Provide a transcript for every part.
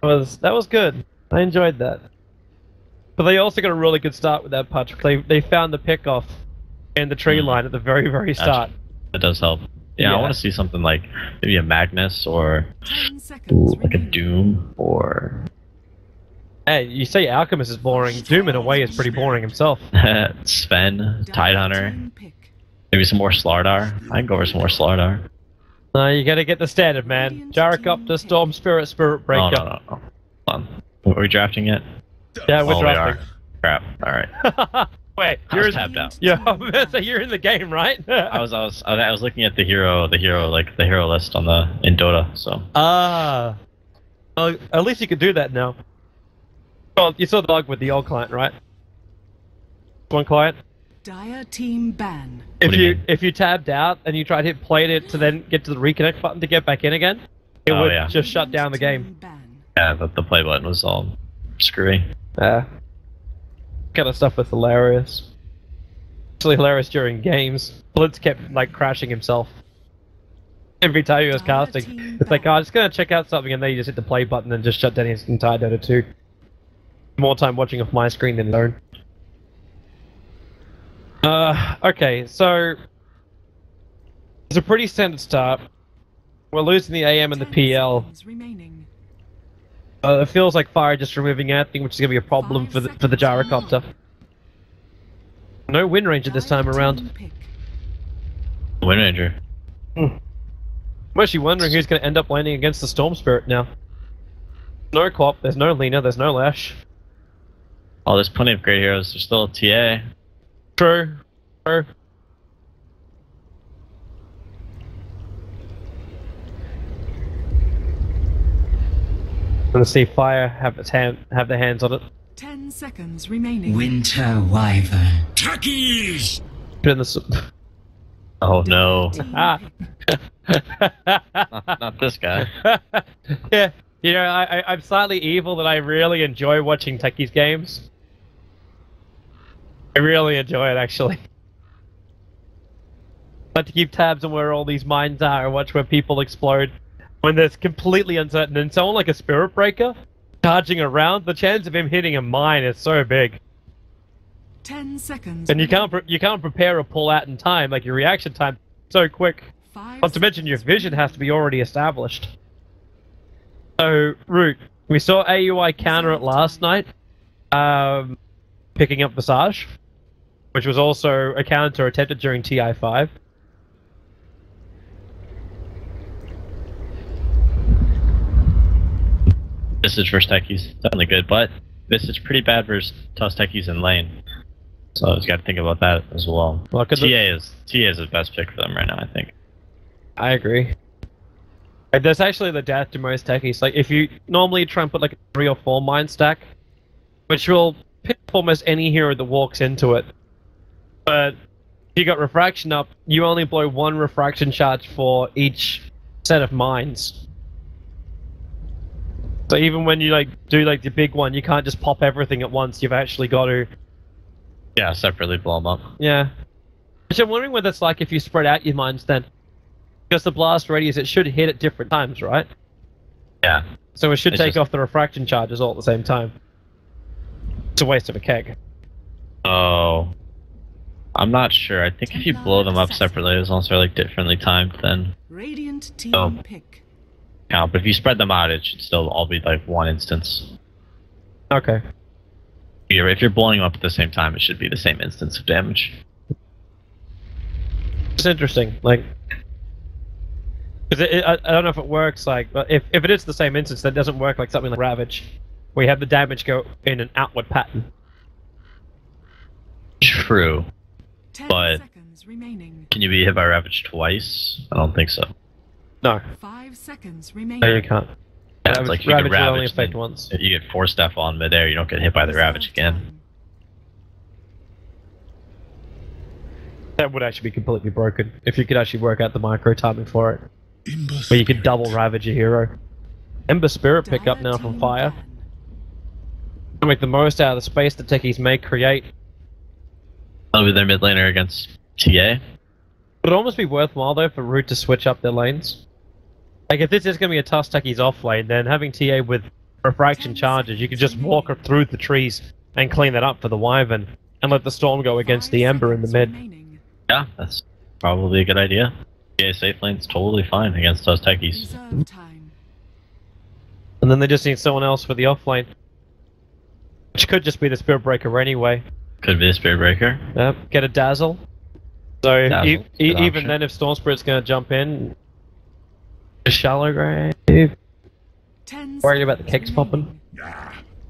That was good. I enjoyed that. But they also got a really good start with that punch. They found the pick off and the tree line at the very start. That does help. Yeah, I want to see something like maybe a Magnus or like a Doom or. Hey, you say Alchemist is boring. Doom in a way is pretty boring himself. Sven, Tidehunter, maybe some more Slardar. I can go for some more Slardar. No, you gotta get the standard, man. Gyrocopter, Storm Spirit, Spirit Breaker. No. Hold on. Are we drafting yet? Yeah, we're drafting. We are. Crap. Alright. Wait, you're tapped out. Yeah, so you're in the game, right? I was looking at the hero list on in Dota, so. Well, at least you can do that now. Well, you saw the bug with the old client, right? One client. Dire team ban. If you tabbed out and you tried to hit play it to then get to the reconnect button to get back in again, it would just shut down the game. Yeah, the play button was all screwy. Yeah. Kind of stuff was hilarious. Actually hilarious during games. Blitz kept like crashing himself. Every time he was casting. It's like, oh, I'm just gonna check out something, and then you just hit the play button and just shut down his entire Dota 2. More time watching off my screen than his own. Okay, so it's a pretty standard start. We're losing the AM and the PL. It feels like Fire just removing everything, which is going to be a problem for the Gyrocopter. No Wind Ranger this time around. Wind Ranger. I'm actually wondering who's going to end up landing against the Storm Spirit now. No Clop, there's no Lena, there's no Lash. Oh, there's plenty of great heroes. There's still a TA. True. Let's see Fire have their hands on it. 10 seconds remaining. Winter Wyvern. Tuckies! Put in the. Oh no! not this guy. Yeah, you know, I'm slightly evil that I really enjoy watching Techies games. I really enjoy it, actually. I like to keep tabs on where all these mines are and watch where people explode. When there's completely uncertain, and someone like a Spirit Breaker charging around, the chance of him hitting a mine is so big. 10 seconds. And you can't prepare a pull out in time, like your reaction time so quick. Not to mention your vision has to be already established. So, Root, we saw AUI counter it last night, picking up Visage, which was also a counter attempted during TI5. Visage versus Techies, definitely good, but Visage pretty bad versus Toss Techies in lane. So you got to think about that as well. TA is the best pick for them right now, I think. I agree. There's actually the death to most Techies. Like, if you normally try and put like a 3 or 4 mine stack, which will pick up almost any hero that walks into it. But if you got Refraction up, you only blow 1 Refraction charge for each set of mines. So even when you do the big one, you can't just pop everything at once. You've actually got to separately blow them up. Yeah. Which I'm wondering what that's like if you spread out your mines then. Because the blast radius, it should hit at different times, right? Yeah. So it should take off the refraction charges all at the same time. It's a waste of a keg. Oh. I'm not sure. I think if you blow them up separately, it's also like differently timed then. Radiant team pick. Yeah, but if you spread them out, it should still all be like 1 instance. Okay. If you're blowing them up at the same time, it should be the same instance of damage. It's interesting, like... Because I don't know if it works like... But if it is the same instance, that doesn't work like something like Ravage, where you have the damage go in an outward pattern. True. But... remaining. Can you be hit by Ravage twice? I don't think so. No. 5 seconds remaining. No, you can't. Yeah, it's like you Ravage get will only affect once. You get Force Staff on midair, you don't get hit by the Ravage again. That would actually be completely broken, if you could actually work out the micro timing for it. Where you could double Ravage a hero. Ember Spirit pick up now from Fire. To make the most out of the space the Techies may create. That'll be their mid laner against TA. Would it almost be worthwhile though for Root to switch up their lanes? Like if this is going to be a tough Techies off lane, then having TA with refraction charges, you could just walk through the trees and clean that up for the Wyvern, and let the Storm go against the Ember in the mid. Yeah, that's probably a good idea. Yeah, safe lane's totally fine against those techies. And then they just need someone else for the off lane. Which could just be the Spirit Breaker anyway. Could be the Spirit Breaker. Yep, get a Dazzle. So Dazzle, even then, if Storm Spirit's gonna jump in, a shallow grave. Worried about the kicks popping.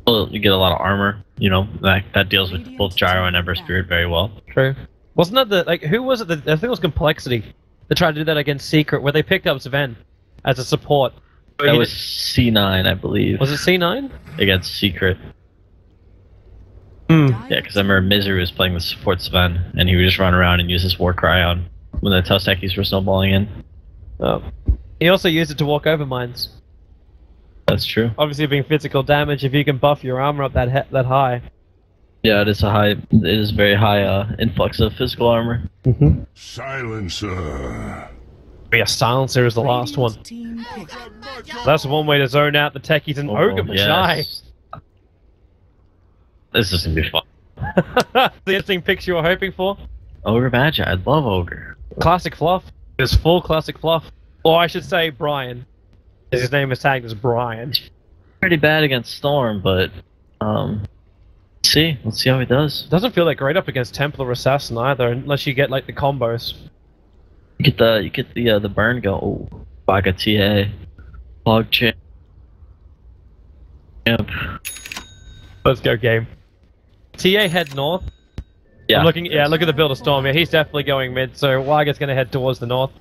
Well, you get a lot of armor, you know, that deals with both Gyro and Ember Spirit very well. True. Wasn't that the, like, who was it? I think it was Complexity that tried to do that against Secret, where they picked up Sven as a support. That was C9, I believe. Was it C9? Against Secret. Yeah, because I remember Misery was playing the support Sven, and he would just run around and use his War Cry on when the Toss techies were snowballing in. Oh. He also used it to walk over mines. That's true. Obviously, being physical damage, if you can buff your armor up that high. Yeah, it is very high influx of physical armor. Silencer. Yeah, Silencer is the last one. That's one way to zone out the techies and Ogre Magi. Yes. This is gonna be fun. The interesting picks you were hoping for? Ogre Magi, I love Ogre. Classic fluff. It's full classic fluff. Or I should say Brian. His name is tagged as Brian. Pretty bad against Storm, but let's see how he does. Doesn't feel that great up against Templar Assassin either, unless you get like the combos. You get the burn go. Oh, like a TA, Hog Champ. Let's go game. TA head north. Yeah. Look at the build of Storm. Yeah, he's definitely going mid. So Waga's gonna head towards the north.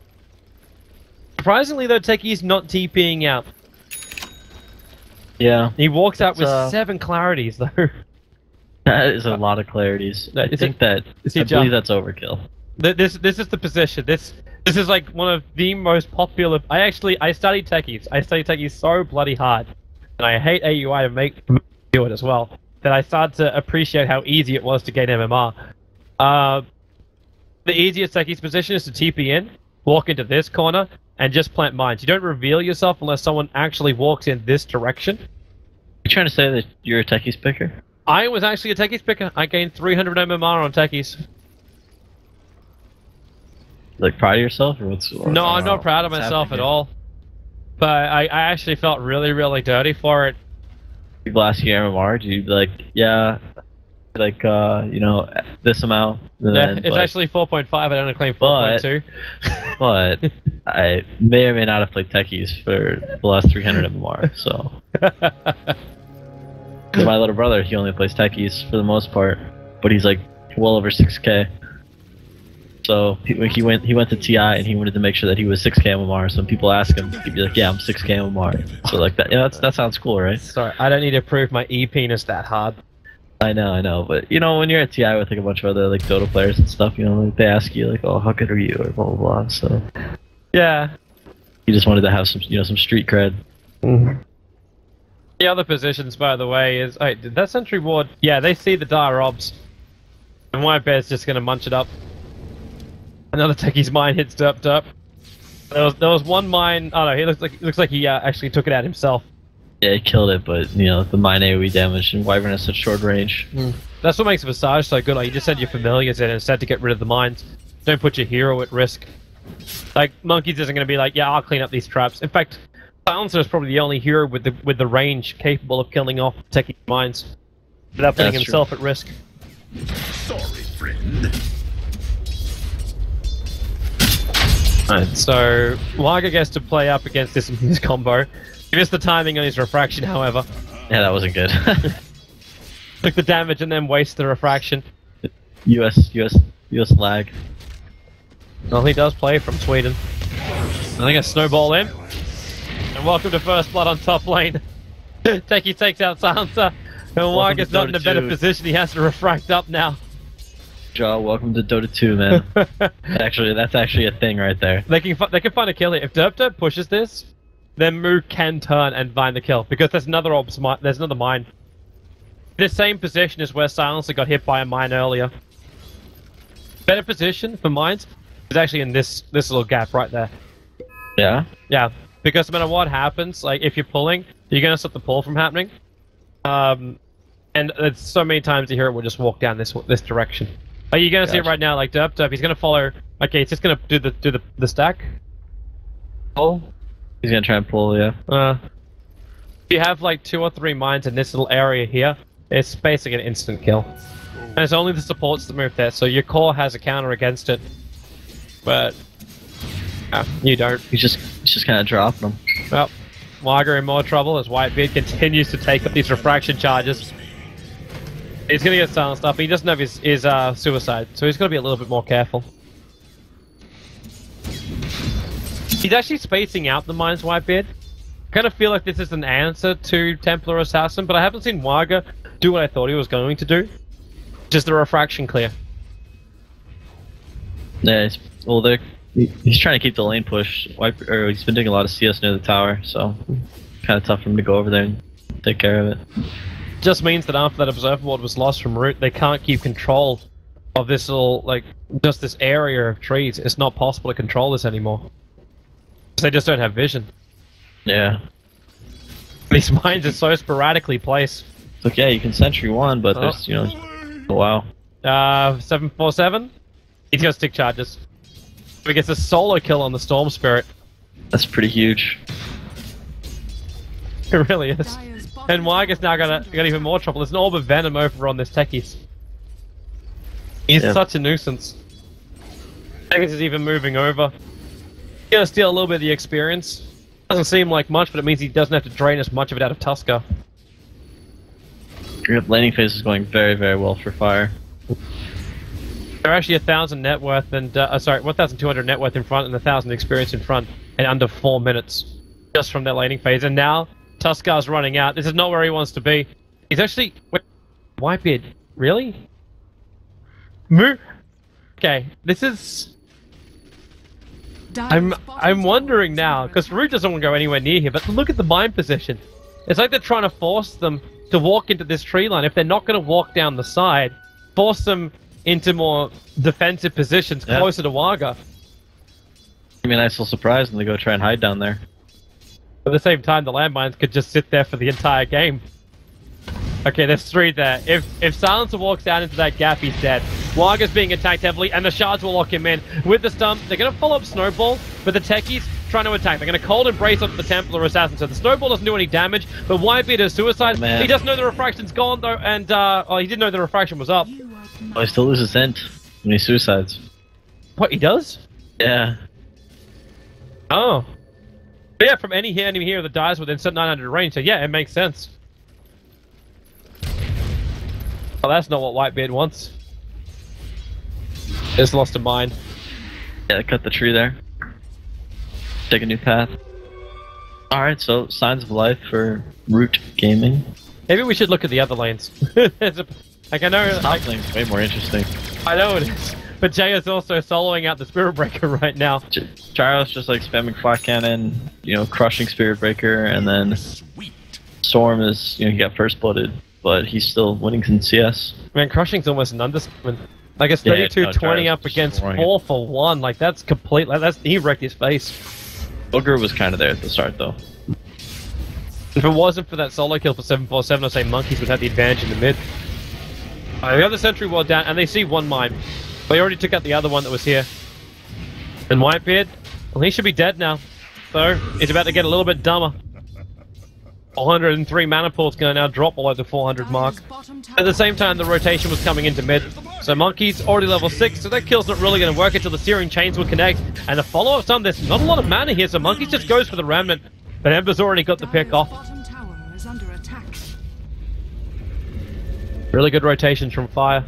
Surprisingly though, Techie's not TPing out. Yeah. He walks out with 7 clarities though. That is a lot of clarities. I believe that's overkill. This is the position. This is like one of the most popular. I study techies. I study techies so bloody hard, and I hate AUI to do it as well. That I started to appreciate how easy it was to gain MMR. The easiest techies position is to TP in, walk into this corner, and just plant mines. You don't reveal yourself unless someone actually walks in this direction. You trying to say that you're a techies picker? I was actually a techies picker. I gained 300 MMR on techies. Like proud of yourself, or what's? No, I'm not proud of myself at all. But I actually felt really, really dirty for it. People ask you MMR, do you be like, yeah, like you know, this amount? Yeah, it's actually 4.5. I don't claim 4.2. But I may or may not have played techies for the last 300 MMR. So my little brother, he only plays techies for the most part, but he's like well over 6K. So he went to TI and he wanted to make sure that he was 6K MMR. So when people ask him, he'd be like, "Yeah, I'm 6K MMR." So like that, yeah, that sounds cool, right? Sorry, I don't need to prove my E penis that hard. I know, but you know, when you're at TI with like a bunch of other like Dota players and stuff, you know, like, they ask you like, "Oh, how good are you?" or blah blah blah. So yeah, he just wanted to have some, you know, some street cred. Mm-hmm. The other positions, by the way, is did that sentry ward? Yeah, they see the dire obs, and White Bear's just gonna munch it up. Another techie's mine hits derp. There was one mine. Oh no, he looks like he actually took it out himself. Yeah, he killed it, but you know, the mine AoE damage and Wyvern has such short range. That's what makes Visage so good. Like, you just send your familiars in instead to get rid of the mines. Don't put your hero at risk. Like, Monkeys isn't going to be like, yeah, I'll clean up these traps. In fact, Silencer is probably the only hero with the range capable of killing off techie mines without putting himself at risk. Sorry, friend. Alright, so Waga gets to play up against this combo. He missed the timing on his refraction, however. Yeah, that wasn't good. Took the damage and then wasted the refraction. US lag. Well, he does play from Sweden. I think a snowball in. And welcome to First Blood on top lane. Techie takes out Silencer. And Waga's not in a better position. He has to refract up now. Jaw, welcome to Dota 2, man. That's actually a thing right there. They can find a kill here. If Derp pushes this, then Moo can turn and find the kill, because there's another mine. This same position is where Silencer got hit by a mine earlier. Better position for mines is actually in this little gap right there. Yeah? Yeah, because no matter what happens, like if you're pulling, You're gonna stop the pull from happening. And it's so many times you hear it will just walk down this direction. Are you gonna see it right now? Like derp, he's gonna follow. Okay, he's just gonna do the stack. Pull. He's gonna try and pull, yeah. If you have like 2 or 3 mines in this little area here, it's basically an instant kill. And it's only the supports that move there, so your core has a counter against it. But you don't. He's just kind of dropping them. Well, Marger in more trouble as Whitebeard continues to take up these refraction charges. He's gonna get silenced up, but he doesn't have his suicide, so he's gotta be a little bit more careful. He's actually spacing out the mines, Whitebeard. I kind of feel like this is an answer to Templar Assassin, but I haven't seen Waga do what I thought he was going to do. Just the refraction clear. Yeah, he's trying to keep the lane push. He's been doing a lot of CS near the tower, so kind of tough for him to go over there and take care of it. Just means that after that observer ward was lost from root, they can't keep control of this little, like, just this area of trees. It's not possible to control this anymore. Because they just don't have vision. Yeah. These mines are so sporadically placed. Look, yeah, you can sentry one, but there's, you know... Oh, wow. 747? He's got stick charges. He gets a solo kill on the Storm Spirit. That's pretty huge. It really is. And Waga's now got even more trouble. There's an orb of venom over on this Techies. He's such a nuisance. Techies is even moving over. He's gonna steal a little bit of the experience. Doesn't seem like much, but it means he doesn't have to drain as much of it out of Tusker. Your laning phase is going very, very well for Fire. They're actually 1,000 net worth and 1,200 net worth in front and 1,000 experience in front in under 4 minutes, just from their laning phase. And now Tuskar's running out. This is not where he wants to be. He's actually Whitebeard. Really? Okay, this is. I'm wondering now because Root doesn't want to go anywhere near here. But look at the mine position. It's like they're trying to force them to walk into this tree line. If they're not going to walk down the side, force them into more defensive positions closer to Waga. I mean, I'm still surprised when they go try and hide down there. At the same time, the landmines could just sit there for the entire game. Okay, there's 3 there. If Silencer walks down into that gap, he's dead. Waga's being attacked heavily, and the shards will lock him in. With the stump, they're going to follow up Snowball, but the Techies trying to attack. They're going to cold embrace onto the Templar Assassin, so the Snowball doesn't do any damage, but Whitebeard is suicide. He doesn't know the refraction's gone, though, and he didn't know the refraction was up. Oh, he still loses int when he suicides. What, he does? Yeah. Oh. But yeah, from any enemy here that dies within 900 range, so yeah, it makes sense. Oh, that's not what Whitebeard wants. Just lost a mine. Yeah, cut the tree there. Take a new path. Alright, so signs of life for Root Gaming. Maybe we should look at the other lanes. Like, I know... Top lane's way more interesting. I know it is. But Jay is also soloing out the Spirit Breaker right now. Gyro's just like spamming Flat Cannon, you know, crushing Spirit Breaker, and then Storm is, you know, he got first blooded, but he's still winning in CS. Man, crushing's almost an understatement. Like, it's 32-20 up against 4 for 1. Like, that's complete. Like, he wrecked his face. Booger was kind of there at the start, though. If it wasn't for that solo kill for 747, I'd say Monkeys would have the advantage in the mid. The other sentry wall down, and they see 1 mine. They already took out the other one that was here. And Whitebeard, well, he should be dead now. So, he's about to get a little bit dumber. 403 mana pool's going to now drop below the 400 mark. At the same time, the rotation was coming into mid. So Monkey's already level 6, so that kill's not really going to work until the Searing Chains will connect. And the follow-up's on this. Not a lot of mana here, so Monkey just goes for the Remnant. But Ember's already got the pick off. Really good rotations from Fire.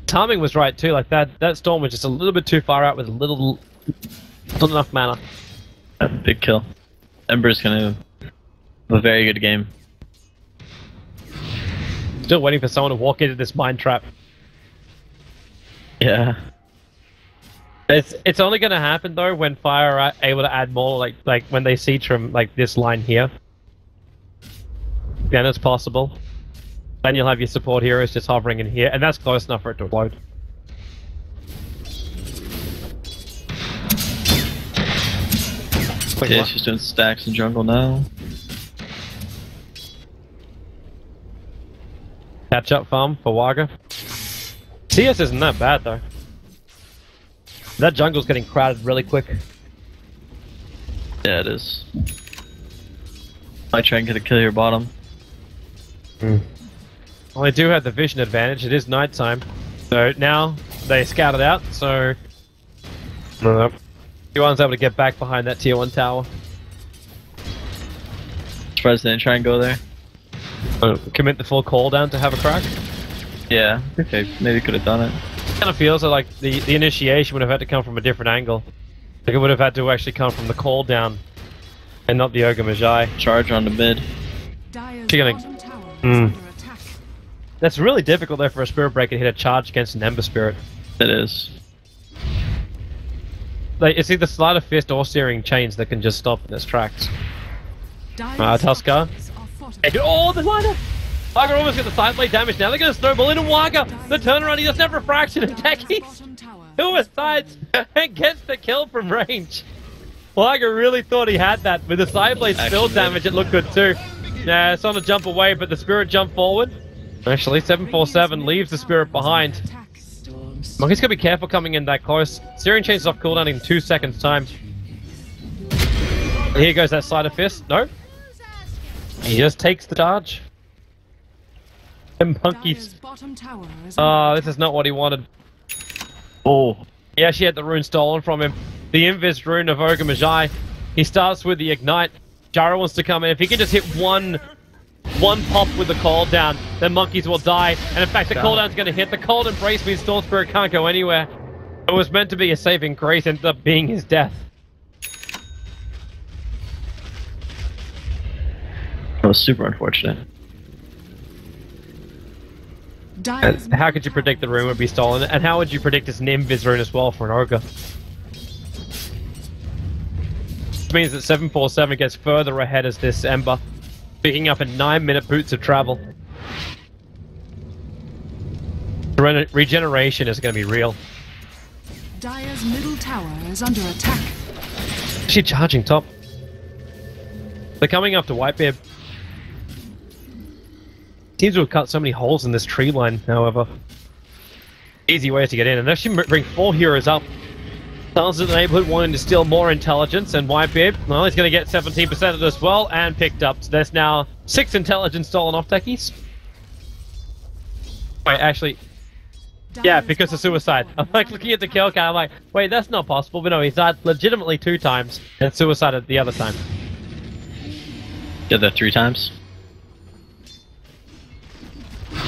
Timing was right too, like that Storm was just a little bit too far out with not enough mana. Big kill. Ember's gonna have a very good game. Still waiting for someone to walk into this mine trap. Yeah. It's only gonna happen though when Fire are able to add more, like when they siege from like this line here. Then it's possible. Then you'll have your support heroes just hovering in here, and that's close enough for it to explode. Yeah, she's doing stacks in jungle now. catch-up farm for Waga. CS isn't that bad though. That jungle's getting crowded really quick. Yeah, it is. Might try and get a kill here bottom. Well, they do have the vision advantage. It is nighttime, so now they scout it out. So T1's able to get back behind that tier 1 tower. Surprised they didn't try and go there. Commit the full cooldown to have a crack. Yeah, okay, maybe could have done it. Kind of feels like the initiation would have had to come from a different angle. Like it would have had to actually come from the cooldown and not the Ogre Magi. Charge on the mid. Dire's She gonna- bottom tower is under attack. That's really difficult there for a Spirit Breaker to hit a charge against an Ember Spirit. It is. Like, it's either Sleight of Fist or Searing Chains that can just stop in its tracks. Dire's Tusker. structures are fortified. Oh, the liner! Waga almost got the side blade damage. Now they're going to snowball into Waga. The turnaround, he doesn't have refraction and Dire's Techie's bottom tower suicides and gets the kill from range. Waga really thought he had that. With the side blade still Actually, damage, it looked good too. Yeah, it's on a jump away, but the Spirit jumped forward. Actually, 747 leaves the Spirit behind. attack. Monkey's got to be careful coming in that close. Searing Chains is off cooldown in 2 seconds time. Here goes that Sleight of Fist. No. He just takes the charge. And Monkey's... Dire's bottom tower is Oh, under this is not what he wanted. Oh. He actually had the rune stolen from him. The Invis rune of Ogre Magi. He starts with the Ignite. Jaro wants to come in. If he can just hit one pop with the cooldown, then Monkeys will die. And in fact, the cooldown's going to hit. The cold embrace means Storm Spirit can't go anywhere. It was meant to be a saving grace, ended up being his death. That was super unfortunate. Dire's How could you predict the rune would be stolen? And how would you predict it's an Invis rune as well for an Ogre? Which means that 747 gets further ahead as this Ember, picking up a 9-minute boots of travel. Regeneration is going to be real. Dire's middle tower is under attack. She charging top. They're coming after Whitebeard. Seems to have cut so many holes in this tree line, however. Easy way to get in, and actually bring 4 heroes up. Sounds in the neighborhood wanting to steal more intelligence, and Whitebeard, well, he's going to get 17% of it as well, and picked up. So there's now 6 intelligence stolen off techies. Wait, actually, yeah, Dire's because of bottom suicide. tower I'm like looking at the kill count, I'm like, wait, that's not possible. But no, he's died legitimately 2 times, and suicided the other time. Did that 3 times.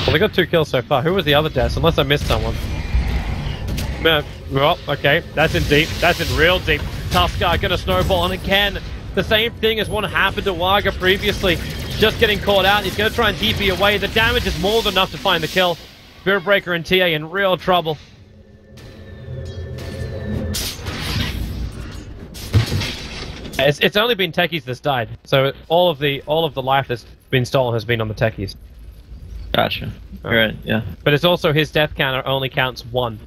Well, they got 2 kills so far. Who was the other deaths? Unless I missed someone. Well, okay, that's in deep. That's in real deep. Tusker gonna snowball, and again, the same thing as what happened to Waga previously. Just getting caught out. He's gonna try and DP away. The damage is more than enough to find the kill. Spirit Breaker and TA in real trouble. It's only been techies that's died, so all of the life that's been stolen has been on the techies. Gotcha. Alright, yeah. But it's also his death counter only counts 1.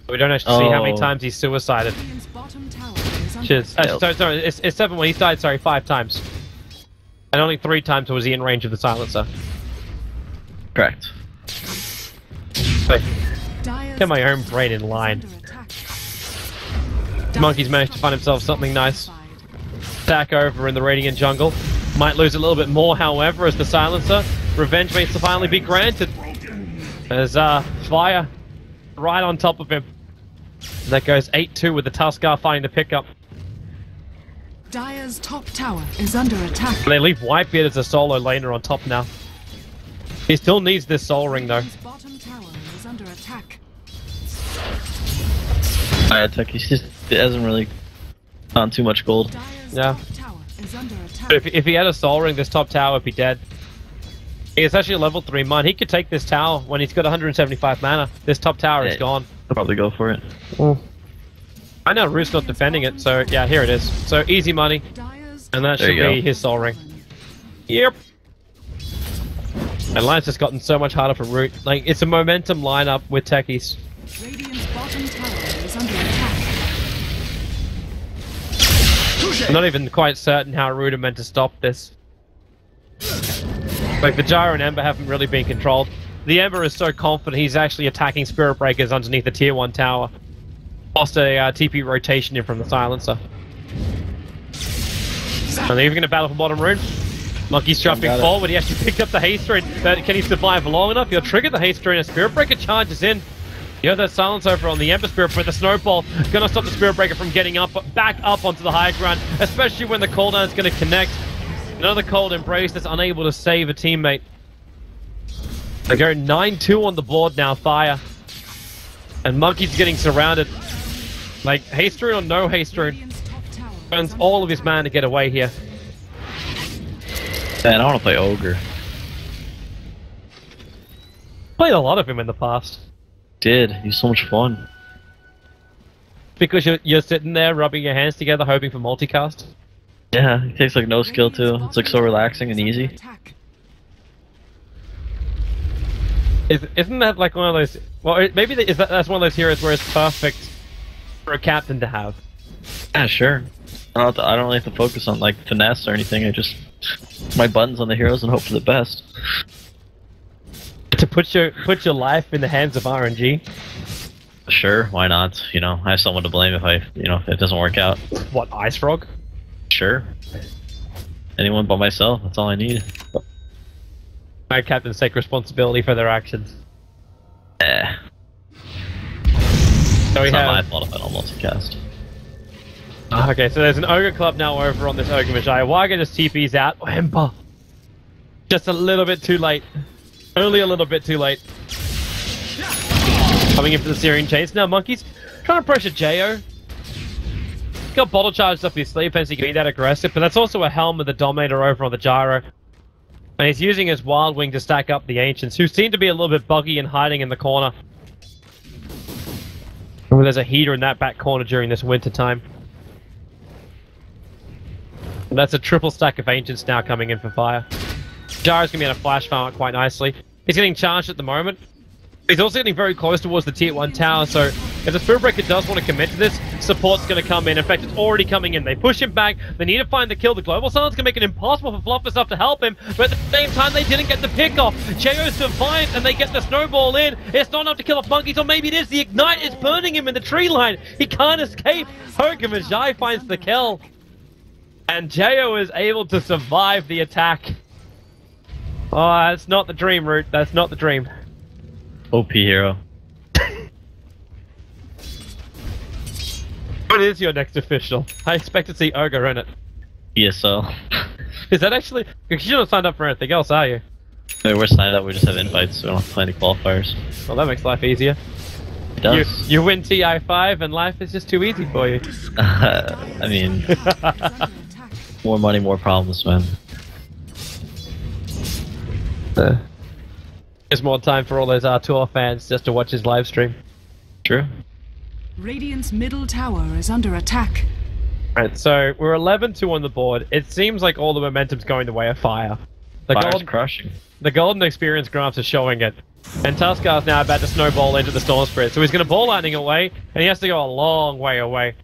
We don't actually see how many Oh. times he's suicided. Radiant's bottom tower is under Cheers. attack. Sorry, it's 7 when he's died, sorry, 5 times. And only 3 times was he in range of the silencer. Correct. Wait, Dire's get my own top brain in tower is line. under attack. Monkey's managed to find himself something nice. Attack over in the Radiant jungle. Might lose a little bit more, however, as the silencer. Revenge may finally be granted. As Fire right on top of him. And that goes 8-2 with the Tusker finding the pickup. Dire's top tower is under attack. And they leave Whitebeard as a solo laner on top now. He still needs this soul ring though. Radiant's bottom tower is under attack. Alright, Tech, he just hasn't really found too much gold. Dire's Yeah. top tower is under attack. But if he had a soul ring, this top tower would be dead. It's actually a level 3 mine. He could take this tower when he's got 175 mana. This top tower is Yeah. gone. I'll probably go for it. I know Root's not defending it, so yeah, here it is. So easy money, Dire's and that There should you be go. his soul ring. Yep. And line's just gotten so much harder for Root. Like, it's a momentum lineup with techies. Radiant's bottom tower is under attack. I'm not even quite certain how Root are meant to stop this. Like, the Gyro and Ember haven't really been controlled. the Ember is so confident he's actually attacking Spirit Breakers underneath the tier 1 tower. Lost a TP rotation in from the silencer. And they're even going to battle for bottom rune. Monkey's jumping forward. He actually picked up the haste rune. But can he survive long enough? He'll trigger the haste rune. A Spirit Breaker charges in. You have that silence over on the Ember Spirit, but the snowball gonna stop the Spirit Breaker from getting up, back up onto the high ground, especially when the cooldown is gonna connect. Another cold embrace that's unable to save a teammate. They go 9-2 on the board now, Fire. And Monkey's getting surrounded. Like, haste rune or no haste rune, burns all of his mana to get away here. Man, I want to play Ogre. Played a lot of him in the past. Did. He's so much fun. Because you're sitting there rubbing your hands together hoping for multicast? Yeah, it takes like no skill too. It's like so relaxing and easy. Isn't that like one of those... Well, maybe that's one of those heroes where it's perfect for a captain to have. Yeah, sure. I don't really have to focus on like finesse or anything. I just my buttons on the heroes and hope for the best. To put your life in the hands of RNG. Sure, why not? You know, I have someone to blame if if it doesn't work out. What, Ice Frog? Sure. Anyone but myself, that's all I need. My captains take responsibility for their actions. So It's not my fault if I don't multicast. Okay, so there's an Ogre Club now over on this Ogre Magi. Waga just TP's out. Oh, Ember! Just a little bit too late. Only a little bit too late. Coming in for the Syrian Chains. Now Monkey's trying to pressure Jo. Got bottle charged up his sleeve, hence he can be that aggressive, but that's also a helm with the Dominator over on the Gyro. And he's using his Wild Wing to stack up the Ancients, who seem to be a little bit buggy and hiding in the corner. Oh, there's a heater in that back corner during this winter time. And that's a triple stack of Ancients now coming in for Fire. Gyro's gonna be able to flash farm it quite nicely. He's getting charged at the moment. He's also getting very close towards the tier 1 tower, so if the Spirit Breaker does want to commit to this, support's going to come in. In fact, it's already coming in. They push him back. They need to find the kill. The Global Silence can make it impossible for Flufferstuff to help him, but at the same time, they didn't get the pick off. Jo survived, and they get the snowball in. It's not enough to kill off Monkeys, or maybe it is. The Ignite is burning him in the tree line. He can't escape. Ogre Magi finds the kill. And Jo is able to survive the attack. Oh, that's not the dream, Root. That's not the dream. OP hero. What is your next official? I expect to see Ogre in it. ESL. Is that actually... You shouldn't have signed up for anything else, are you? No, we're signed up, we just have invites, so we don't have to play any qualifiers. Well, that makes life easier. It does. You win TI5 and life is just too easy for you. I mean... more money, more problems, man. There's more time for all those R2R fans just to watch his live stream. True. Radiant's middle tower is under attack. Right, so we're 11-2 on the board. It seems like all the momentum's going the way of Fire. Fire's crushing. The golden experience graphs are showing it. And Tuskar's now about to snowball into the Storm Spirit. So he's going to ball lightning away, and he has to go a long way away.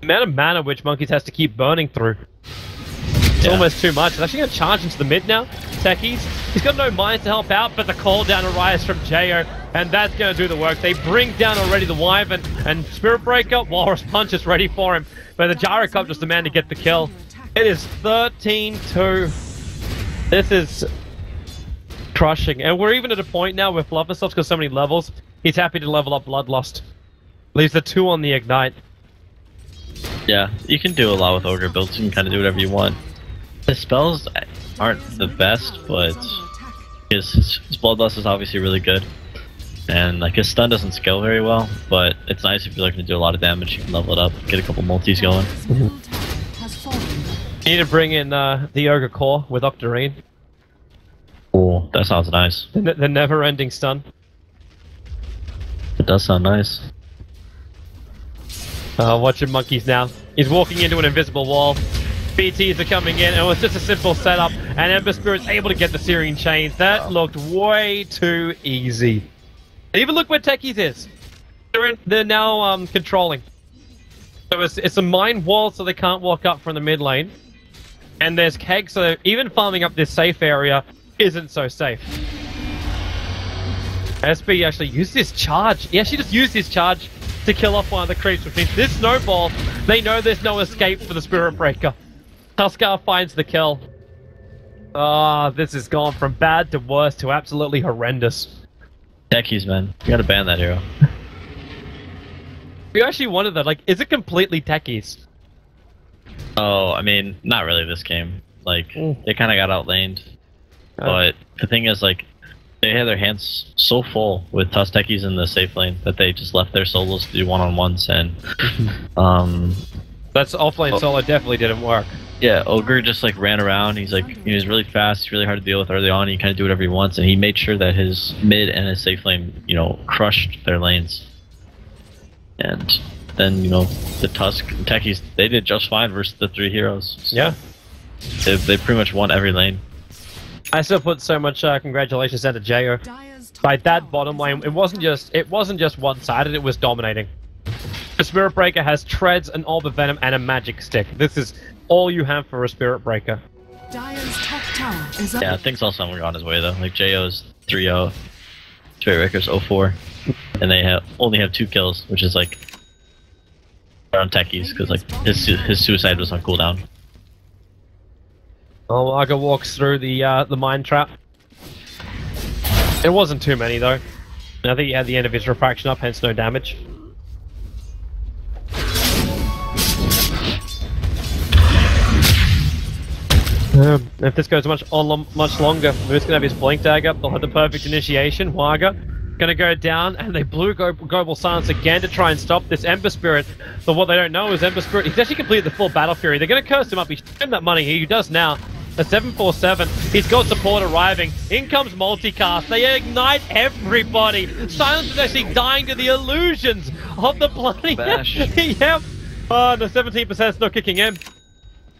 The amount of mana which Monkeys has to keep burning through. It's almost too much. He's actually going to charge into the mid now. Techies. He's got no mines to help out, but the call down arrives from Jo, and that's going to do the work. They bring down already the Wyvern, and Spirit Breaker, Walrus Punch is ready for him. But the Gyro Club just the man to get the kill. It is 13-2. This is crushing. And we're even at a point now where Flufferstuff's got so many levels, he's happy to level up Bloodlust. Leaves the 2 on the Ignite. Yeah, you can do a lot with Ogre builds. You can kind of do whatever you want. His spells aren't the best, but his Bloodlust is obviously really good. And like his stun doesn't scale very well, but it's nice if you're looking to do a lot of damage, you can level it up, get a couple multis going. You need to bring in the Ogre Core with Octarine. Cool, that sounds nice. The never-ending stun. It does sound nice. Watching Monkeys now. He's walking into an invisible wall. BTs are coming in, and it was just a simple setup, and Ember Spirit's able to get the Syrian Chains. That looked way too easy. And even look where Techies is. They're now controlling. So it's a mine wall, so they can't walk up from the mid lane. And there's kegs, so even farming up this safe area isn't so safe. SB actually used his charge. He actually just used his charge to kill off one of the creeps, which means this snowball, they know there's no escape for the Spirit Breaker. Tuskar finds the kill. Ah, this has gone from bad to worse to absolutely horrendous. Techies, man. You gotta ban that hero. We actually wanted that. Like, is it completely techies? Oh, I mean, not really this game. Like, they kind of got outlaned. But the thing is, like, they had their hands so full with Tusk techies in the safe lane that they just left their solos to do one-on-ones, and that's offlane solo definitely didn't work. Yeah, Ogre just like ran around. He's like, he was really fast. He's really hard to deal with early on. He kind of do whatever he wants, and he made sure that his mid and his safe lane, you know, crushed their lanes. And then, you know, the Tusk techies, they did just fine versus the 3 heroes. So yeah, they pretty much won every lane. I still put so much congratulations down to Jo. By that bottom lane, it wasn't just one-sided. It was dominating. The Spirit Breaker has treads, an Orb of Venom, and a magic stick. This is all you have for a Spirit Breaker. Dire's top tower is up. Yeah, things also were on his way though. Like JO's 3-0, Spirit Breaker's 0-4, and they only have 2 kills, which is like on techies because like his suicide was on cooldown. Oh, Arga walks through the mine trap. It wasn't too many though. I think he had the end of his refraction up, hence no damage. If this goes much longer, Moose gonna have his blink dagger. They'll have the perfect initiation. Waga gonna go down, and they blew global silence again to try and stop this Ember Spirit. But what they don't know is Ember Spirit, he's actually completed the full Battle Fury. They're gonna curse him up. He's showing that money. He does now. A 747. He's got support arriving. In comes multicast. They ignite everybody. Silence is actually dying to the illusions of the bloody Bash. Yep. Oh, the 17%'s not kicking in.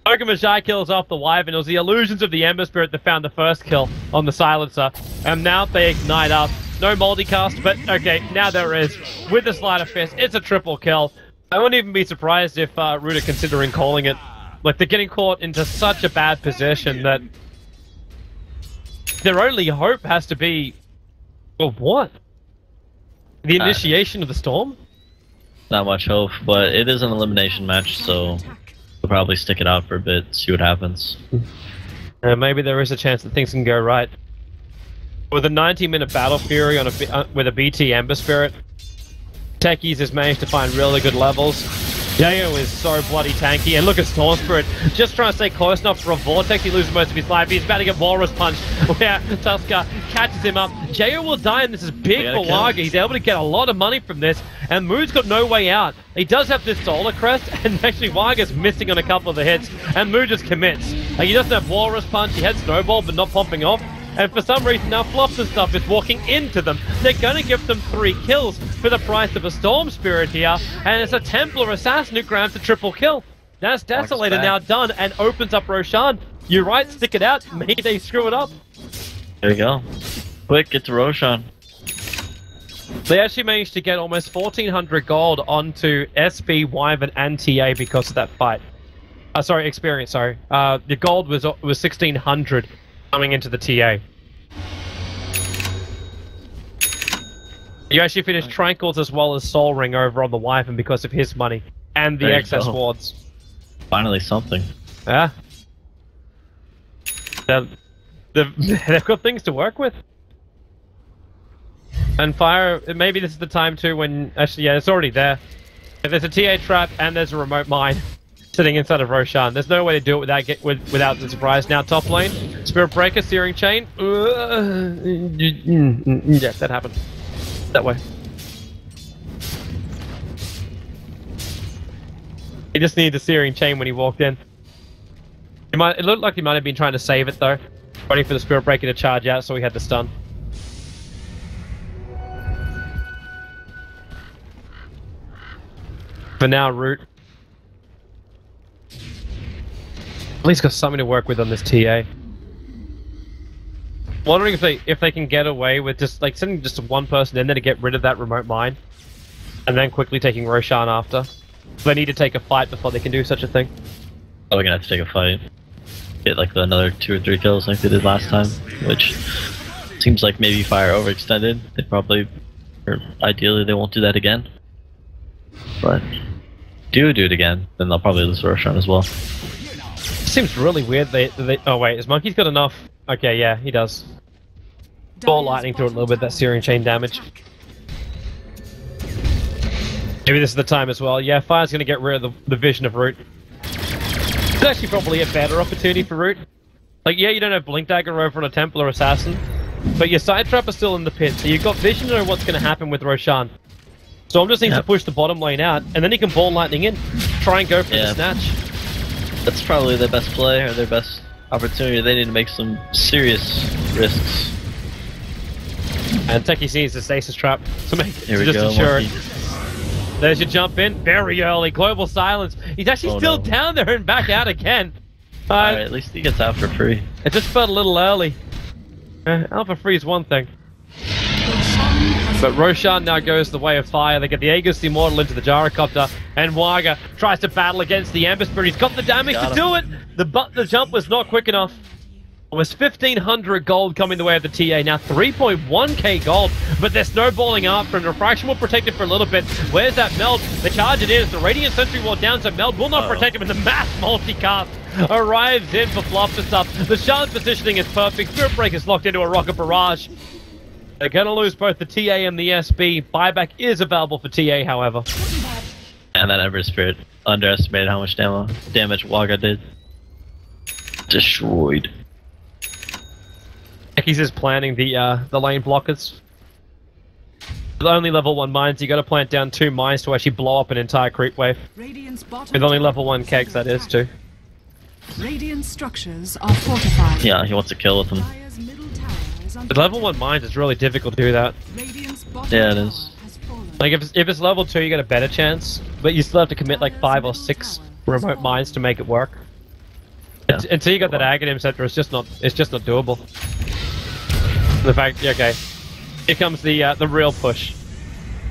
Okamajai kills off the Wyvern. It was the illusions of the Ember Spirit that found the first kill on the Silencer. And now they ignite up. No multicast, but okay, now there is. With the Sleight of Fist, it's a triple kill. I wouldn't even be surprised if Root are considering calling it. Like, they're getting caught into such a bad position that their only hope has to be... Well, what? The initiation of the storm? Not much hope, but it is an elimination match, so we'll probably stick it out for a bit, see what happens. Maybe there is a chance that things can go right. With a 90-minute Battle Fury on with a BT Ember Spirit, Techies has managed to find really good levels. Yayo is so bloody tanky, and look at Storm Spirit just trying to stay close enough for a Vortex. He loses most of his life. He's about to get Walrus punched. Where Tuskar catches him up. Jayo will die, and this is big for Waga. He's able to get a lot of money from this, and Mood's got no way out. He does have this Solar Crest, and actually Waga's missing on a couple of the hits, and Mood just commits. Like, he doesn't have Walrus punch. He had Snowball, but not pumping off. And for some reason now Flops and stuff is walking into them. They're going to give them 3 kills for the price of a Storm Spirit here. And it's a Templar Assassin who grabs a triple kill. That's Desolator now done and opens up Roshan. You're right, stick it out. Maybe they screw it up. There you go. Quick, get to Roshan. They actually managed to get almost 1,400 gold onto SB, Wyvern, and TA because of that fight. Sorry, experience, sorry. The gold was 1,600. Coming into the TA. You actually finished Tranquils as well as Soul Ring over on the Wyvern because of his money and the excess wards. Finally something. Yeah. They've got things to work with. And Fire, maybe this is the time too when, actually yeah, it's already there. If there's a TA trap and there's a remote mine sitting inside of Roshan, there's no way to do it without the surprise. Now top lane, Spirit Breaker, Searing Chain. Yeah, that happened. That way. He just needed the Searing Chain when he walked in. It looked like he might have been trying to save it though, waiting for the Spirit Breaker to charge out, so he had the stun. For now, Root. At least got something to work with on this TA. Wondering if they can get away with just like sending just one person in there to get rid of that remote mine, and then quickly taking Roshan after. They need to take a fight before they can do such a thing. Oh, we're gonna have to take a fight. Get like another 2 or 3 kills like they did last time, which Seems like maybe Fire overextended. They probably, or ideally, they won't do that again. But do it again, then they'll probably lose Roshan as well. Seems really weird. Oh wait, his monkey's got enough. Okay, yeah, he does. Ball lightning through a little bit. That searing chain damage. Maybe this is the time as well. Yeah, Fire's gonna get rid of the vision of Root. It's actually probably a better opportunity for Root. Like, yeah, you don't have Blink Dagger over on a Templar Assassin, but your side trap is still in the pit, so you've got vision to know what's gonna happen with Roshan. So I'm just needs to push the bottom lane out, and then he can ball lightning in, try and go for the snatch. That's probably their best play, or their best opportunity. They need to make some serious risks. And Techie sees the stasis trap to make Here we just go, ensure monkey. There's your jump in, very early, global silence. He's actually still down there and back out again. Alright, at least he gets out for free. It just felt a little early. Out for free is one thing. But Roshan now goes the way of Fire. They get the Aegis Immortal into the Gyrocopter, and Waga tries to battle against the Ember Spirit. He's got the damage to do it! The jump was not quick enough. Almost 1,500 gold coming the way of the TA. Now 3.1k gold, but they're snowballing after, and Refraction will protect it for a little bit. Where's that Meld? The charge it is. The Radiant Sentry Ward down, so Meld will not protect him, and the mass multicast arrives in for Fluff and stuff. The Shard's positioning is perfect. Spirit Breaker's locked into a Rocket Barrage. They're going to lose both the TA and the SB. Buyback is available for TA, however. And that Ember Spirit underestimated how much damage Waga did. Destroyed. He's just planning the lane blockers. With only level 1 mines, you got to plant down 2 mines to actually blow up an entire creep wave. With only level 1 kegs, that is, too. Radiant structures are fortified. Yeah, he wants to kill with them. With level 1 mines, it's really difficult to do that. Yeah, it is. Like, if it's level 2, you get a better chance, but you still have to commit like 5 or 6 remote mines to make it work. Yeah. Until you got that Aghanim Scepter, it's just not doable. The fact, okay, here comes the real push.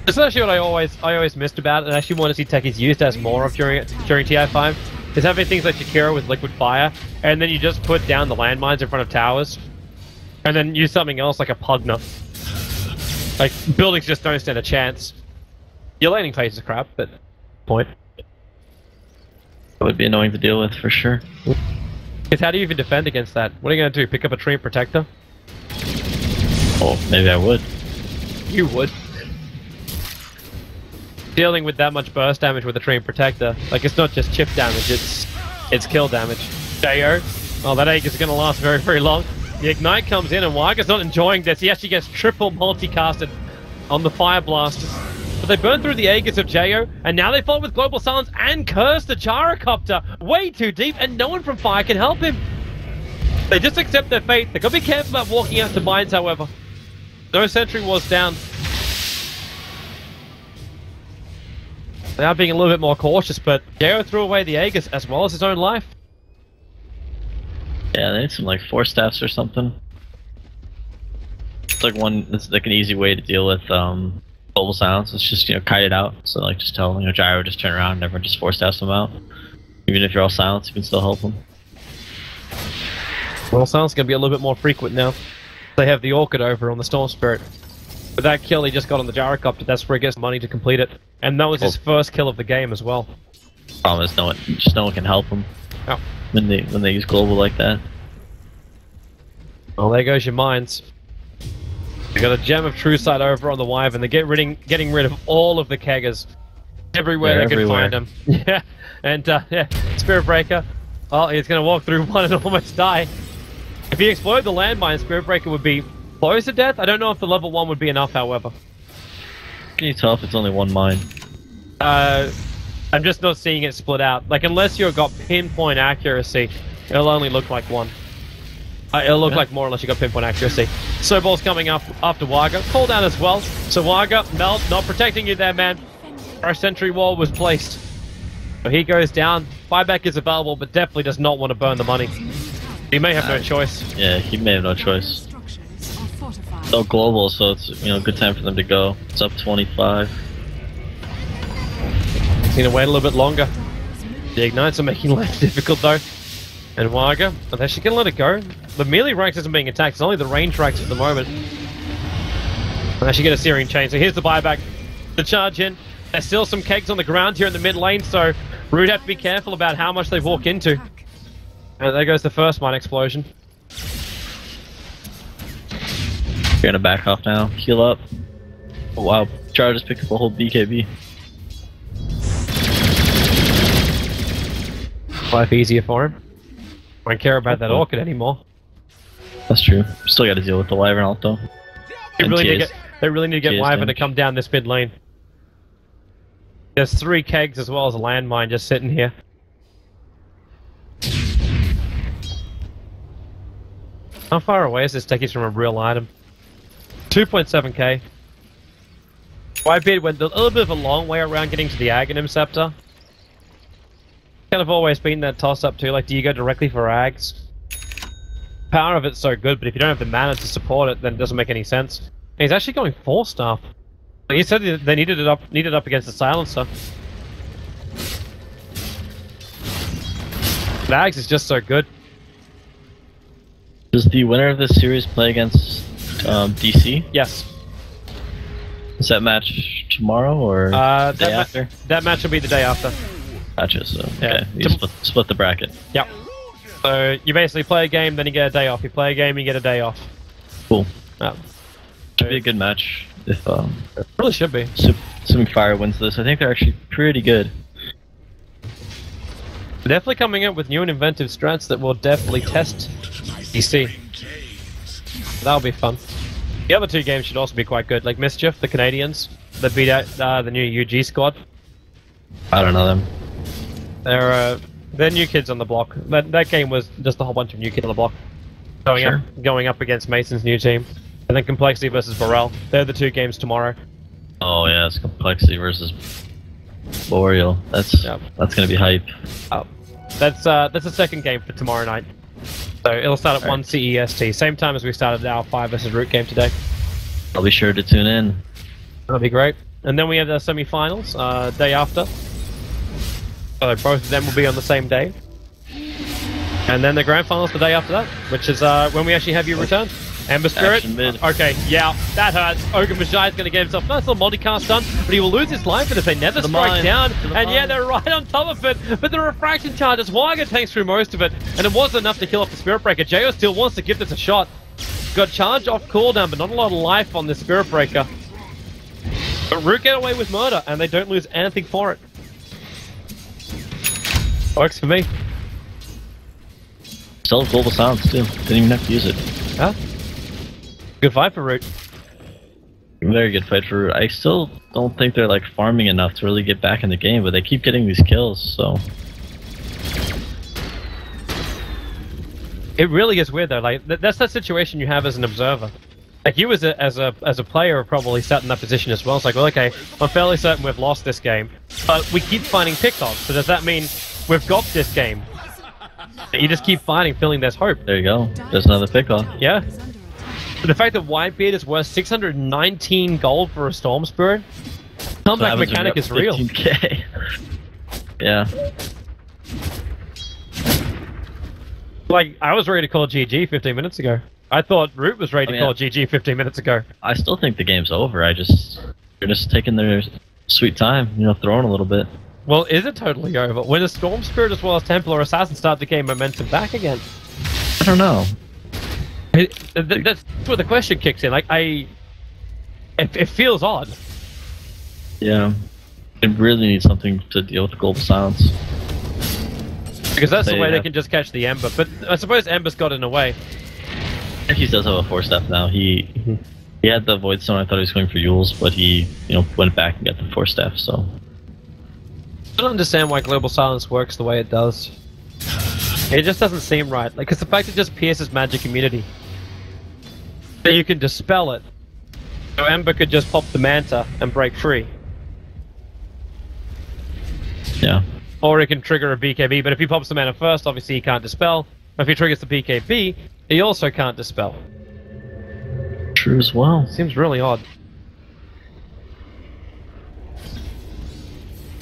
This is actually what I always missed about it, and I actually want to see techies used as more of during TI5, is having things like Shakira with Liquid Fire, and then you just put down the landmines in front of towers, and then use something else like a Pugna. Like, buildings just don't stand a chance. Your laning phase is crap, but point. It would be annoying to deal with, for sure. Because how do you even defend against that? What are you going to do, pick up a Tree and Protector? Oh, maybe I would. You would. Dealing with that much burst damage with a Tree and Protector, like, it's not just chip damage, it's kill damage. JO, oh, that egg is going to last very, very long. The Ignite comes in, and Waga's not enjoying this. He actually gets triple multicasted on the Fire Blast. But they burn through the Aegis of Jo, and now they fall with Global Silence and curse the Gyrocopter. Way too deep, and no one from Fire can help him. They just accept their fate. They've got to be careful about walking out to mines, however. No Sentry Wars down. They are being a little bit more cautious, but Jo threw away the Aegis as well as his own life. Yeah, they need some like 4 staffs or something. It's like it's like an easy way to deal with global silence. It's just, you know, kite it out. So like just tell, you know, Gyro just turn around and everyone just 4 staffs them out. Even if you're all silenced, you can still help them. Well, silence is gonna be a little bit more frequent now. They have the Orchid over on the Storm Spirit. With that kill he just got on the Gyrocopter, that's where he gets money to complete it. And that was his first kill of the game as well. Problem is no one can help him. Oh. When they use global like that. Well, there goes your mines. You got a Gem of True Sight over on the Wyvern. They're getting rid of all of the keggers. Everywhere they can find them. Yeah, and yeah, Spirit Breaker. Oh, he's gonna walk through one and almost die. If he exploded the landmine, Spirit Breaker would be close to death. I don't know if the level 1 would be enough, however. Can you tell if it's only one mine? I'm just not seeing it split out. Like, unless you've got pinpoint accuracy, it'll only look like one. It'll look like more unless you got pinpoint accuracy. Snowball's coming up after Waga. Call down as well. So Waga, Meld, not protecting you there, man. Our sentry wall was placed. So he goes down. Buyback is available, but definitely does not want to burn the money. He may have no choice. Yeah, he may have no choice. So global, so it's, you know, a good time for them to go. It's up 25. He's gonna wait a little bit longer. The Ignites are making life difficult though. And Waga, are they actually gonna let it go? The melee ranks isn't being attacked, it's only the range ranks at the moment. And actually get a searing chain, so here's the buyback. The charge in. There's still some kegs on the ground here in the mid lane, so Root have to be careful about how much they walk into. And there goes the first mine explosion. You're gonna back off now. Heal up. Oh wow, Char just picked up a whole BKB. Life easier for him. Won't care about that orchid anymore. That's true. Still gotta deal with the Wyvern ult though. They really need to get Wyvern to come down this mid lane. There's 3 kegs as well as a landmine just sitting here. How far away is this Techie's from a real item? 2.7k. Whitebeard went a little bit of a long way around getting to the Aghanim Scepter. Kind of always been that toss-up too, like do you go directly for Ags? Power of it's so good, but if you don't have the mana to support it, then it doesn't make any sense. And he's actually going 4-star. He said they needed it up against the Silencer. But Ags is just so good. Does the winner of this series play against DC? Yes. Is that match tomorrow or day after? That match will be the day after. Gotcha, so Yeah. okay. You split the bracket. Yep. So you basically play a game, then you get a day off. You play a game, you get a day off. Cool. Yeah. Should be a good match if It really should be. assuming Fire wins this. I think they're actually pretty good. They're definitely coming up with new and inventive strats that will definitely test DC. That'll be fun. The other 2 games should also be quite good, like Mischief, the Canadians, that beat out the new UG squad. I don't know them. They're new kids on the block. That game was just a whole bunch of new kids on the block. Going up against Mason's new team. And then Complexity versus Burrell. They're the 2 games tomorrow. Oh yeah, it's Complexity versus Boreal. That's gonna be hype. That's the second game for tomorrow night. So it'll start at 1 CEST, same time as we started our 5 versus Root game today. I'll be sure to tune in. That'll be great. And then we have the semi-finals day after. So both of them will be on the same day. And then the grand finals the day after that, which is when we actually have you return. Ember Spirit. Okay, yeah, that hurts. Ogre Magi is going to get himself a nice little multicast done, but he will lose his life if they never strike down. And yeah, they're right on top of it. But the refraction charges, Wyga takes through most of it, and it wasn't enough to kill off the Spirit Breaker. Jo still wants to give this a shot. Got charge off cooldown, but not a lot of life on the Spirit Breaker. But Root get away with murder, and they don't lose anything for it. Works for me. Still global silence too. Didn't even have to use it. Huh? Good fight for Root. Very good fight for Root. I still don't think they're like farming enough to really get back in the game, but they keep getting these kills, so. It really is weird though. Like that's that situation you have as an observer. Like you as a player are probably sat in that position as well. It's like, well, okay, I'm fairly certain we've lost this game, but we keep finding pickoffs. So does that mean we've got this game? You just keep fighting, feeling there's hope. There you go. There's another pickoff. Yeah. But the fact that Whitebeard is worth 619 gold for a Storm Spirit, comeback mechanic is real. 15K. Yeah. Like, I was ready to call GG 15 minutes ago. I thought Root was ready to call GG 15 minutes ago. I still think the game's over. They're just taking their sweet time, you know, throwing a little bit. Well, is it totally over? When a Storm Spirit as well as Templar Assassin start to gain momentum back again? I don't know. That's where the question kicks in. Like, it feels odd. Yeah. It really needs something to deal with the global silence. Because that's the way they can just catch the Ember. But I suppose Ember's got in a way. He does have a 4-step now. He had the Void Stone. I thought he was going for Yules, but he, you know, went back and got the 4-step, so. I don't understand why Global Silence works the way it does. It just doesn't seem right. Like, because the fact it just pierces magic immunity. That you can dispel it. So Ember could just pop the Manta and break free. Yeah. Or it can trigger a BKB, but if he pops the Manta first, obviously he can't dispel. If he triggers the BKB, he also can't dispel. True as well. Seems really odd.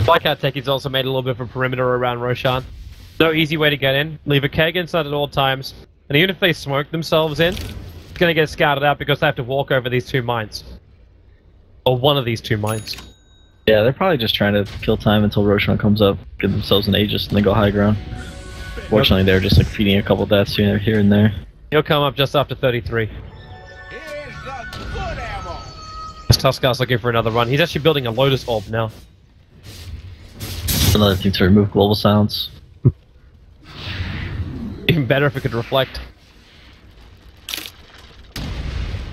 Black Hat Techies also made a little bit of a perimeter around Roshan. No easy way to get in. Leave a keg inside at all times. And even if they smoke themselves in, it's gonna get scouted out because they have to walk over these 2 mines. Or one of these 2 mines. Yeah, they're probably just trying to kill time until Roshan comes up, give themselves an Aegis, and then go high ground. Fortunately, they're just like feeding a couple deaths here and there. He'll come up just after 33. This Tuskar's looking for another run. He's actually building a Lotus Orb now. Another thing to remove global sounds. Even better if it could reflect.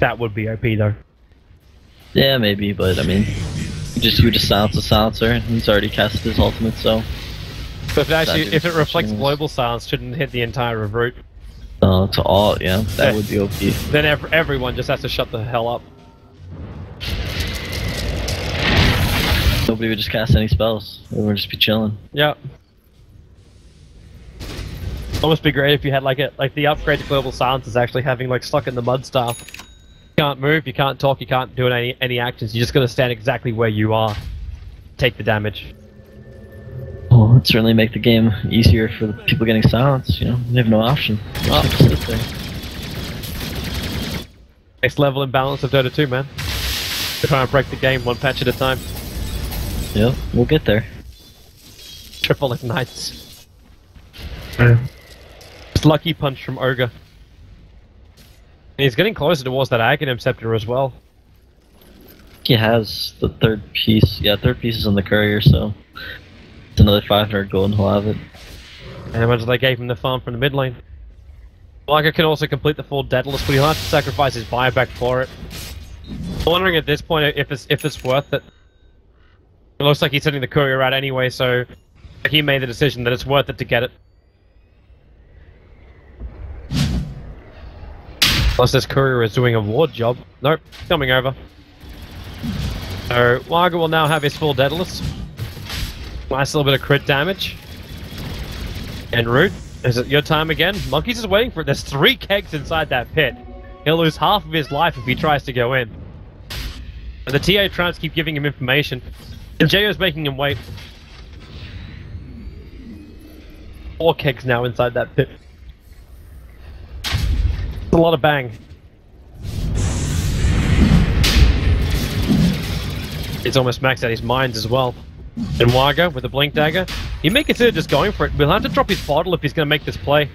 That would be OP though. Yeah, maybe, but I mean, you just silence the silencer, and he's already casted his ultimate, so. But if it reflects global silence, shouldn't hit the entire route. To all, yeah, that would be OP. Then everyone just has to shut the hell up. Nobody would just cast any spells. Everyone would just be chilling. Yeah. Almost be great if you had like the upgrade to global silence is actually having like stuck in the mud stuff. You can't move, you can't talk, you can't do any actions. You're just gonna stand exactly where you are. Take the damage. Well, it'd certainly make the game easier for the people getting silenced, you know? They have no option. They just have to sit there. Next level imbalance of Dota 2, man. They're trying to break the game one patch at a time. Yep, we'll get there. Triple ignites. Just lucky punch from Ogre. And he's getting closer towards that Aghanim Scepter as well. He has the 3rd piece. Yeah, 3rd piece is on the courier, so it's another 500 gold and he'll have it. And imagine they gave him the farm from the mid lane. Lager can also complete the full Daedalus, but he'll have to sacrifice his buyback for it. I'm wondering at this point if it's worth it. It looks like he's sending the courier out anyway, so he made the decision that it's worth it to get it. Plus this courier is doing a ward job. Nope, coming over. So Lager will now have his full Daedalus. Nice little bit of crit damage. And Root, is it your time again? Monkey's just waiting for it. There's 3 kegs inside that pit. He'll lose half of his life if he tries to go in. And the TA tries to keep giving him information. And Jayo's making him wait. 4 kegs now inside that pit. It's a lot of bang. It's almost maxed out his mines as well. And Waga with the Blink Dagger, he may consider just going for it. We'll have to drop his bottle if he's going to make this play.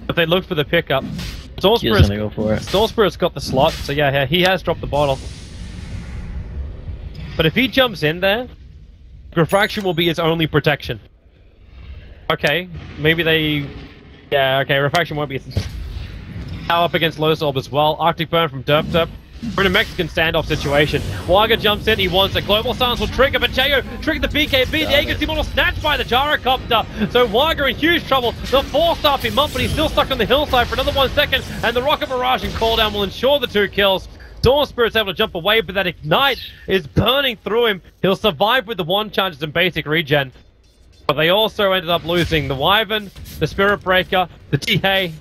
If they look for the pickup. Storm Spirit's go for it. Storm Spirit's got the slot, so yeah, he has dropped the bottle. But if he jumps in there, Refraction will be his only protection. Okay, maybe they... Yeah, okay, Refraction won't be... Power up against Lotus Orb as well. Arctic Burn from Derp. We're in a Mexican standoff situation. Waga jumps in, he wants it. Global Silence will trigger, but Jayo triggered the BKB. The Aegis Immortal snatched by the Gyrocopter. So Waga in huge trouble. They'll force-staff him up, but he's still stuck on the hillside for another 1 second. And the Rocket Barrage and Call Down will ensure the 2 kills. Dawn Spirit's able to jump away, but that Ignite is burning through him. He'll survive with the 1 charges and basic regen. But they also ended up losing the Wyvern, the Spirit Breaker, the TA.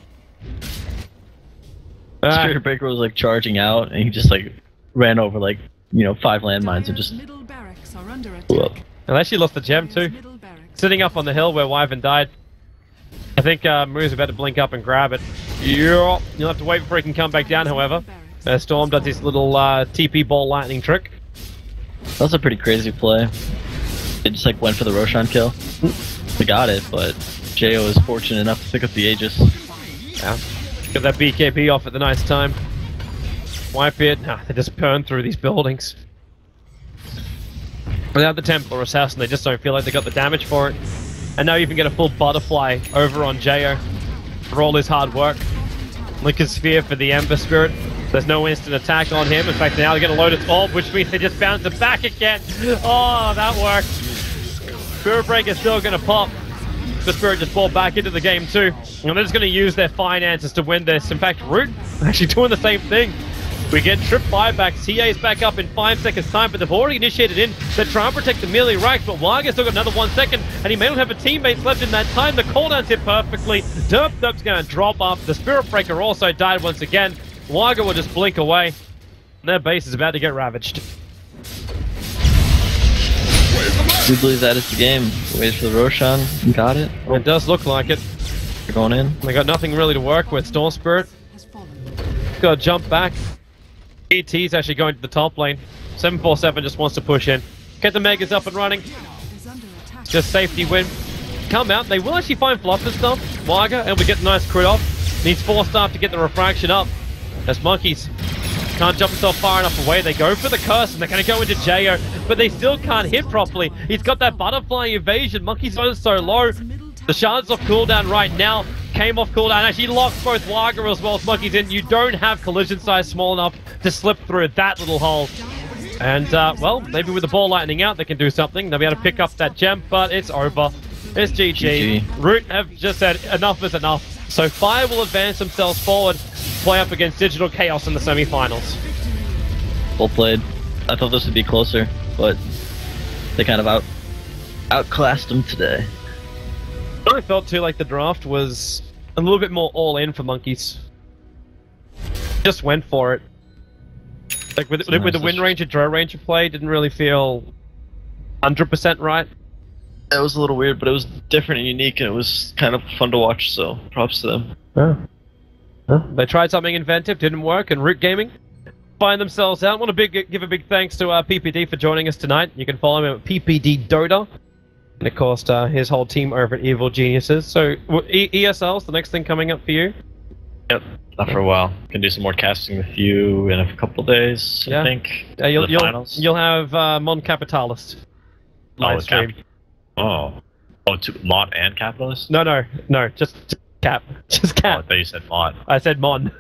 Spirit Breaker was like charging out, and he just like ran over like, you know, 5 landmines and just middle barracks are under blew up. attack. And actually lost the gem too. Middle barracks. Sitting up on the hill where Wyvern died. I think Moo's about to blink up and grab it. Yeah. You'll have to wait before he can come back down, however. Storm does his little TP ball lightning trick. That was a pretty crazy play. They just like went for the Roshan kill. They got it, but Jo is fortunate enough to pick up the Aegis. Yeah. Get that BKB off at the nice time. Wipe it. Nah, they just burn through these buildings. Without the Templar Assassin, they just don't feel like they got the damage for it. And now you even get a full butterfly over on Jo for all his hard work. Lincoln Sphere for the Ember Spirit. There's no instant attack on him. In fact, now they get a Lotus Orb, which means they just bounce it back again. Oh, that worked. Spirit Breaker's still going to pop. The Spirit just brought back into the game too. And they're just going to use their finances to win this. In fact, Root actually doing the same thing. We get trip buybacks. TA's back up in 5 seconds time, but they've already initiated in. They're trying to protect the melee racks, but Waga's still got another 1 second, and he may not have a teammate left in that time. The cooldown's hit perfectly. Derp's going to drop off. The Spirit Breaker also died once again. Waga will just blink away. And their base is about to get ravaged. Where's the We believe that is the game. Wait for the Roshan. Got it. Oh, It does look like it. they're going in. They got nothing really to work with. Storm Spirit Has fallen. gotta jump back. ET's actually going to the top lane. 747 just wants to push in. Get the Megas up and running. Is under attack. Just safety win. Come out. They will actually find Fluff and stuff. Wagga, and we get a nice crit off. Needs 4 staff to get the refraction up. That's Monkeys. Can't jump himself far enough away. They go for the curse and they're going to go into Jo, but they still can't hit properly. He's got that butterfly evasion. Monkey's on so low. The Shard's off cooldown right now. Came off cooldown. Actually locked both Wagga as well as Monkey's in. You don't have collision size small enough to slip through that little hole. And, well, maybe with the ball lightning out, they can do something. They'll be able to pick up that gem, but it's over. It's GG. Root have just said enough is enough. So Fire will advance themselves forward, play up against Digital Chaos in the semi-finals. Well played. I thought this would be closer, but they kind of outclassed them today. I felt too like the draft was a little bit more all-in for Monkeys. Just went for it. Like with the Wind Ranger, Drow Ranger play, didn't really feel 100% right. It was a little weird, but it was different and unique, and it was kind of fun to watch, so props to them. They tried something inventive, didn't work, and Root Gaming find themselves out. I want to give a big thanks to PPD for joining us tonight. You can follow him at PPD Dota. And of course, his whole team over at Evil Geniuses. So, ESL's the next thing coming up for you? Yep, not for a while. Can do some more casting with you in a couple days, I think. You'll have Mon Capitalist live stream. Mod and Capitalist? No, just Cap. Just Cap. Oh, I thought you said Mod. I said Mon.